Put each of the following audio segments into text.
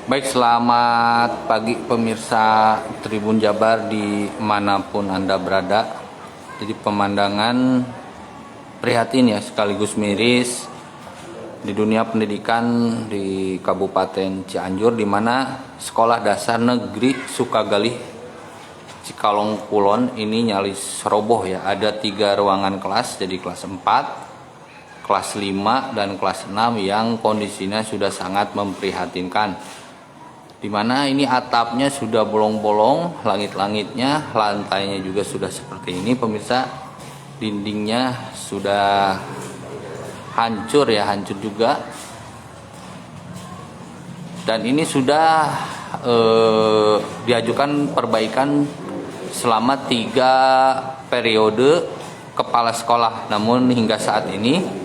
Baik, selamat pagi pemirsa Tribun Jabar dimanapun Anda berada. Jadi pemandangan prihatin ya sekaligus miris di dunia pendidikan di Kabupaten Cianjur, di mana Sekolah Dasar Negeri Sukagali Cikalong Kulon ini nyaris roboh ya. Ada 3 ruangan kelas, jadi kelas 4, kelas 5, dan kelas 6 yang kondisinya sudah sangat memprihatinkan. Dimana ini atapnya sudah bolong-bolong, langit-langitnya, lantainya juga sudah seperti ini pemirsa, dindingnya sudah hancur ya, hancur juga. Dan ini sudah diajukan perbaikan selama 3 periode kepala sekolah, namun hingga saat ini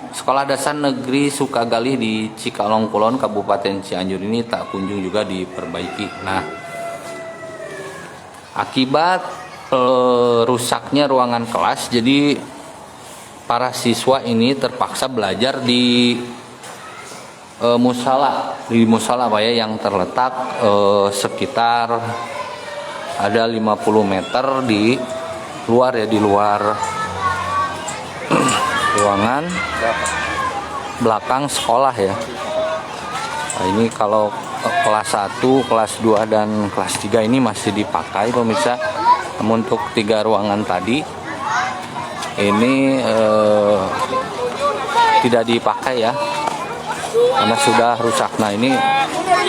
Sekolah Dasar Negeri Sukagali di Cikalong Kulon Kabupaten Cianjur ini tak kunjung juga diperbaiki. Nah, akibat rusaknya ruangan kelas, jadi para siswa ini terpaksa belajar di musala Pak ya, yang terletak sekitar ada 50 meter di luar ya, di luar ruangan belakang sekolah ya. Nah, ini kalau kelas 1, kelas 2, dan kelas 3 ini masih dipakai pemirsa. Namun untuk 3 ruangan tadi ini tidak dipakai ya, karena sudah rusak. Nah, ini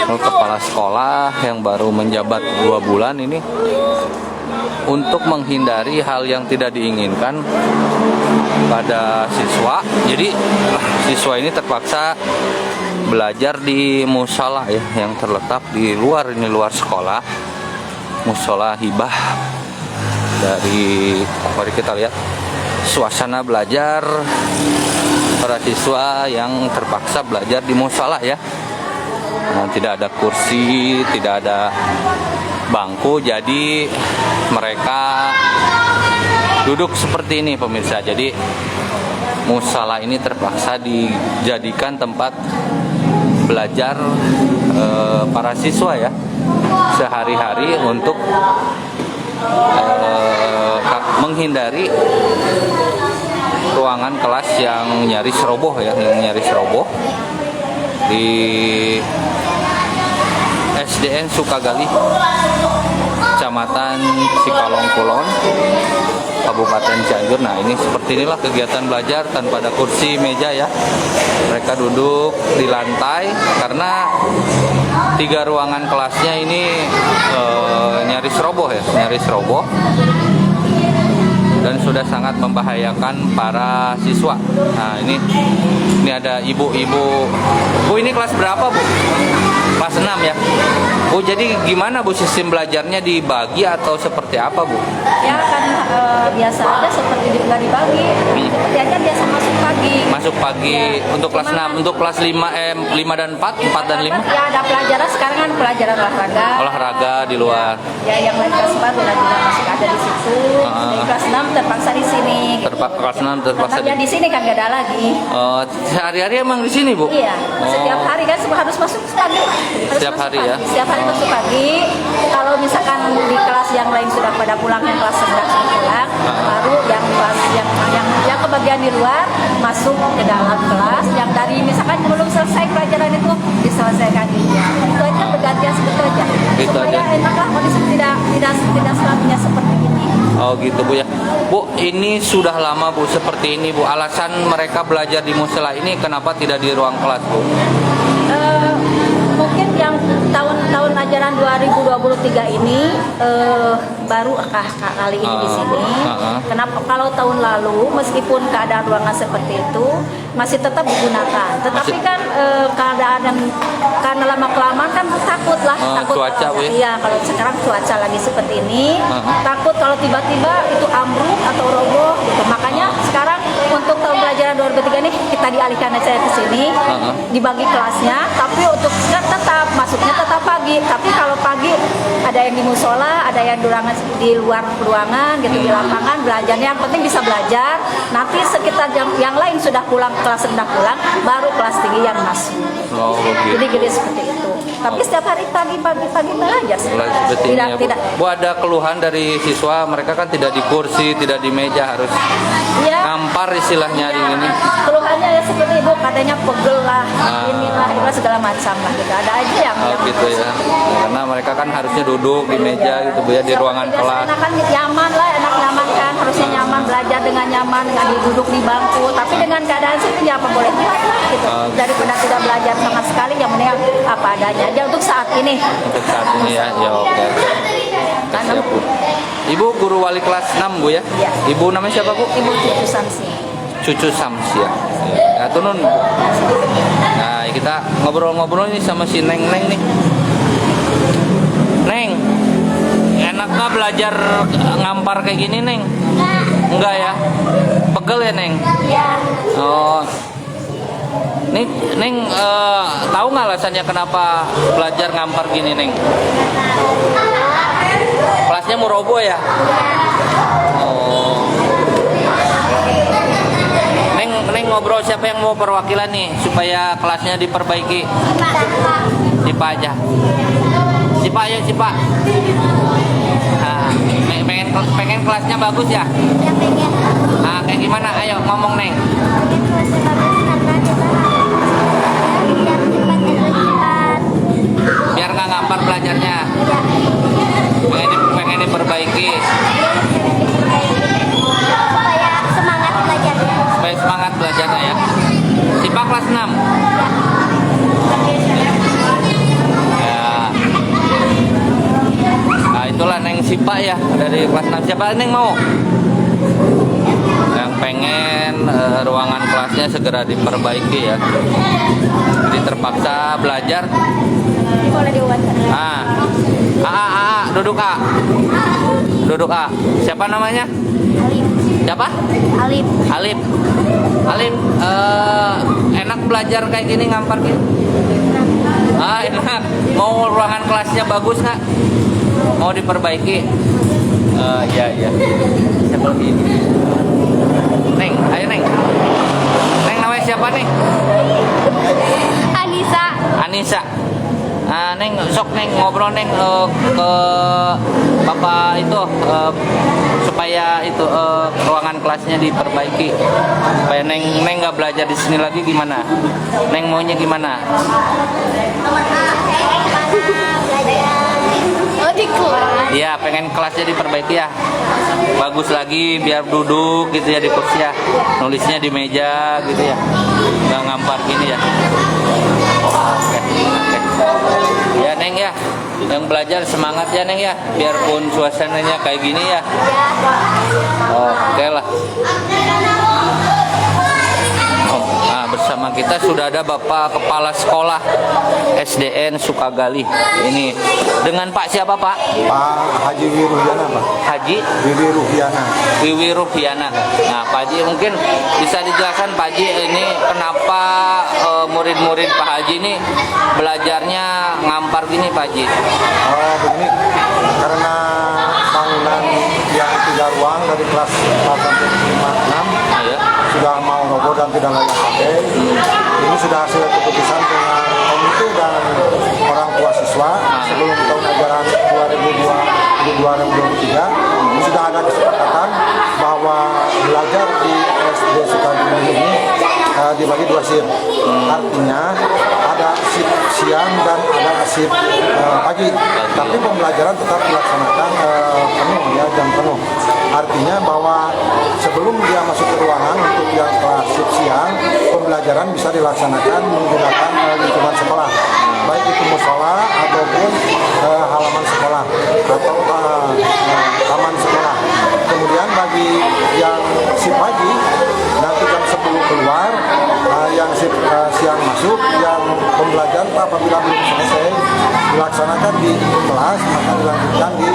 kepala sekolah yang baru menjabat 2 bulan ini, untuk menghindari hal yang tidak diinginkan pada siswa, jadi siswa ini terpaksa belajar di musala ya, yang terletak di luar, ini luar sekolah, musola hibah. Mari kita lihat suasana belajar para siswa yang terpaksa belajar di musala ya. Nah, tidak ada kursi, tidak ada bangku, jadi mereka duduk seperti ini pemirsa. Jadi musala ini terpaksa dijadikan tempat belajar para siswa ya sehari-hari, untuk menghindari ruangan kelas yang nyaris roboh ya, di SDN Sukagali, Kecamatan Cikalong Kulon, Kabupaten Cianjur. Nah, ini seperti inilah kegiatan belajar tanpa ada kursi, meja ya. Mereka duduk di lantai karena 3 ruangan kelasnya ini nyaris roboh dan sudah sangat membahayakan para siswa. Nah, ini ada ibu-ibu. Bu, ini kelas berapa, Bu? Kelas 6 ya. Bu, jadi gimana Bu, sistem belajarnya dibagi atau seperti apa, Bu? Ya kan biasa aja seperti dibagi. Seperti aja biasa masuk pagi. Untuk kelas 6, untuk kelas 5 dan 4 dan 5? Ya ada pelajaran, sekarang kan pelajaran Olahraga di luar. Ya yang lain kelas 4 udah juga masih ada di situ. Di kelas 6 terpaksa di sini. Kelas 6 terpaksa di sini kan gak ada lagi. Sehari-hari emang di sini, Bu? Iya, setiap hari kan harus masuk pagi. Setiap hari ya? Setiap hari masuk pagi. Kalau misalkan di kelas yang lain sudah pada pulang, yang kelas sedang sudah pulang, baru yang kelas yang kebagian di luar masuk ke dalam kelas. Yang dari misalkan belum selesai pelajaran itu diselesaikan juga. Itu aja bergantian seperti aja. Supaya enaklah kondisi tidak selamanya seperti ini. Oh gitu, Bu ya. Bu, ini sudah lama, Bu, seperti ini, Bu. Alasan mereka belajar di musala ini kenapa tidak di ruang kelas, Bu? Mungkin yang tahun ajaran 2023 ini baru kali ini di sini. Kenapa kalau tahun lalu meskipun keadaan ruangan seperti itu masih tetap digunakan, tetapi kan keadaan karena lama kelamaan kan takut cuaca, Bu. Iya, kalau sekarang cuaca lagi seperti ini, takut kalau tiba-tiba itu ambruk atau roboh gitu. Makanya sekarang untuk tahun pelajaran 2023 ini kita dialihkan aja ke sini, dibagi kelasnya, tapi untuk tetap masuknya tetap pagi. Tapi kalau pagi ada yang di musola, ada yang di luar ruangan gitu, di lapangan belajarnya. Yang penting bisa belajar. Nanti sekitar yang lain sudah pulang, kelas rendah pulang, baru kelas tinggi yang masuk. Oh, okay. Jadi seperti itu. Tapi setiap hari pagi belajar. Seperti ini ya, Bu. Tidak. Bu, ada keluhan dari siswa, mereka kan tidak di kursi, tidak di meja, harus Ya. ngampar istilahnya di ini. Keluhannya ya seperti ibu katanya pegel lah, inilah segala macam lah gitu. Ada aja yang Gitu ya. Karena mereka kan harusnya duduk di meja gitu Bu ya, di ruangan kelas. Enak kan nyaman lah, enak nyaman kan, harusnya nyaman belajar dengan nyaman, nggak duduk di bangku. Tapi dengan keadaan seperti apa boleh buat lah gitu. Daripada tidak belajar sama sekali, yang mending apa adanya aja untuk saat ini. Untuk saat ini ya, ya oke. Siap, Bu. Ibu guru wali kelas 6 Bu ya? Iya. Ibu namanya siapa Bu? Ibu Cucu Samsi. Cucu Samsia. Ya, turun. Nah, kita ngobrol-ngobrol ini sama si Neng nih. Neng, enak nggak belajar ngampar kayak gini, Neng? Enggak ya? Pegel ya, Neng? Iya. Oh. Neng, tahu nggak alasannya kenapa belajar ngampar gini, Neng? Kelasnya mau roboh ya? Oh. Neng ngobrol siapa yang mau perwakilan nih supaya kelasnya diperbaiki? Sipa aja. Sipa ayo Sipa. Nah, pengen kelasnya bagus ya? Ya pengen. Nah, kayak gimana? Ayo ngomong Neng. Pengen kelasnya bagus karena kita biar cepat cepat. Biar nggak ngampar belajarnya. Ya. Pengen diperbaiki. Supaya semangat belajarnya. Supaya semangat belajarnya ya. Sipa kelas 6. Ya. Nah, itulah Neng Sipa ya dari kelas 6. Siapa Neng mau? Yang pengen ruangan kelasnya segera diperbaiki ya. Jadi terpaksa belajar. Boleh diwawancara. Duduk A. Duduk A. Siapa namanya? Alif. Siapa? Alif. Alif. Alif, enak belajar kayak gini ngampar gini? Enak. Mau ruangan kelasnya bagus nggak? Mau diperbaiki? Iya. Siapa lagi ini? Neng, ayo Neng. Neng namanya siapa nih? Anissa. Anissa. Neng, sok Neng ngobrol Neng ke Bapak itu supaya itu ruangan kelasnya diperbaiki. Supaya Neng nggak belajar di sini lagi gimana? Neng maunya gimana? Oh di kelas. Iya, pengen kelasnya diperbaiki ya. Bagus lagi biar duduk gitu ya di kursi ya. Nulisnya di meja gitu ya. Nggak ngampar gini ya. Oke. Ya Neng ya. Yang belajar semangat ya Neng ya. Biarpun suasananya kayak gini ya. Oke lah. Nah, bersama kita sudah ada Bapak Kepala Sekolah SDN Sukagali. Ini dengan Pak siapa Pak? Pak Haji Wiruhiana, Pak. Haji Wiruhiana. Wiwi Ruhiana. Nah, Pak Haji mungkin bisa dijelaskan Pak Haji ini kenapa murid-murid Pak Haji ini belajarnya ngampar gini Pak Haji? Oh, begini. Karena bangunan yang 3 ruang dari kelas 4 sampai 5, 6 Ya. sudah mau roboh dan tidak layak pakai. Ini sudah hasil keputusan dengan komite dan orang tua siswa sebelum tahun ajaran 2022-2023. Ini sudah ada kesepakatan bahwa belajar di SD Sukagali ini dibagi 2 shift. Artinya ada shift siang dan ada shift pagi. Tapi pembelajaran tetap dilaksanakan penuh ya, jam penuh. Artinya bahwa sebelum dia masuk ke ruangan untuk yang kelas shift siang, pembelajaran bisa dilaksanakan menggunakan lingkungan sekolah, baik itu musola ataupun halaman sekolah atau taman sekolah. Kemudian bagi yang shift pagi nanti jam 10 keluar, yang shift siang masuk, yang pembelajaran apabila belum selesai dilaksanakan di kelas maka dilanjutkan di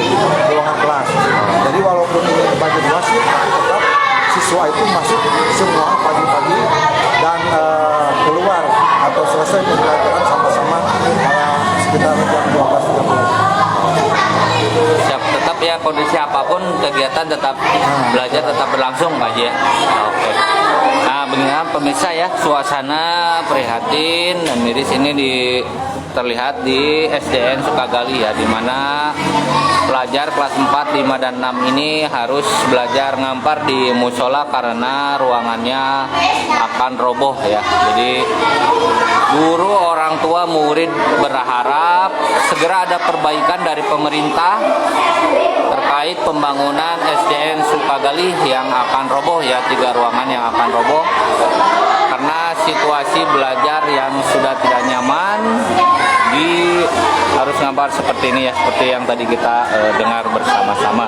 ruangan kelas. Jadi walaupun ini bagi 2 shift, tetap siswa itu masuk semua pagi-pagi dan keluar atau selesai pembelajaran sama-sama sekitar jam 12.30. Siap, tetap ya kondisi apapun kegiatan tetap belajar tetap berlangsung Pak Haji ya. Oke. Nah, Nah, begini pemirsa ya, suasana prihatin dan miris ini terlihat di SDN Sukagali ya, di mana pelajar kelas 4, 5, dan 6 ini harus belajar ngampar di musola karena ruangannya akan roboh ya. Jadi guru, orang tua, murid berharap segera ada perbaikan dari pemerintah terkait pembangunan SDN Sukagali yang akan roboh ya, 3 ruangan yang akan roboh karena situasi belajar yang sudah tidak nyaman harus ngampar seperti ini ya, seperti yang tadi kita dengar bersama-sama.